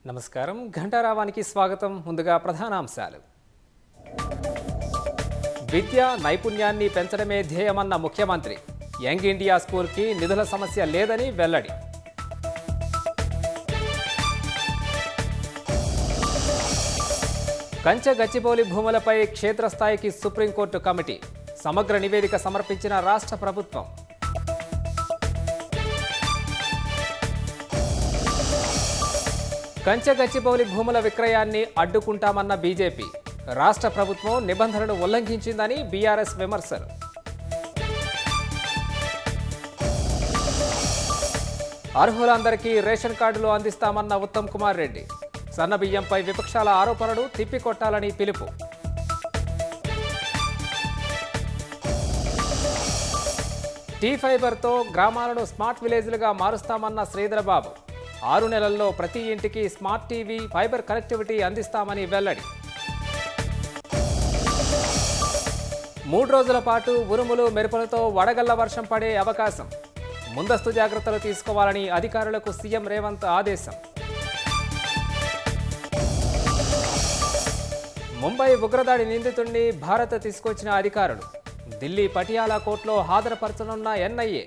నమస్కారం, ఘంటారావానికి స్వాగతం. ముందుగా ప్రధానాంశాలు. విద్య నైపుణ్యాన్ని పెంచడమే ధ్యేయమన్న ముఖ్యమంత్రి. యంగ్ ఇండియా స్కూల్కి నిధుల సమస్య లేదని వెల్లడి. కంచె గచ్చిబౌలి భూములపై క్షేత్రస్థాయికి సుప్రీంకోర్టు కమిటీ. సమగ్ర నివేదిక సమర్పించిన రాష్ట్ర ప్రభుత్వం. కంచె గచ్చిబౌలి భూముల విక్రయాన్ని అడ్డుకుంటామన్న బీజేపీ. రాష్ట్ర ప్రభుత్వం నిబంధనలు ఉల్లంఘించిందని బీఆర్ఎస్ విమర్శలు. అర్హులందరికీ రేషన్ కార్డులు అందిస్తామన్న ఉత్తమ్ కుమార్ రెడ్డి. సన్నబియ్యంపై విపక్షాల ఆరోపణలు తిప్పికొట్టాలని పిలుపు. టీ ఫైబర్తో గ్రామాలను స్మార్ట్ విలేజ్లుగా మారుస్తామన్న శ్రీధరబాబు. 6 నెలల్లో ప్రతి ఇంటికి స్మార్ట్ టీవీ, ఫైబర్ కనెక్టివిటీ అందిస్తామని వెల్లడి. 3 రోజుల పాటు ఉరుములు మెరుపులతో వడగళ్ల వర్షం పడే అవకాశం. ముందస్తు జాగ్రత్తలు తీసుకోవాలని అధికారులకు సీఎం రేవంత్ ఆదేశం. ముంబై ఉగ్రదాడి నిందితుడిని భారత్ తీసుకొచ్చిన అధికారులు. ఢిల్లీ పటియాలా కోర్టులో హాజరుపరచనున్న ఎన్ఐఏ.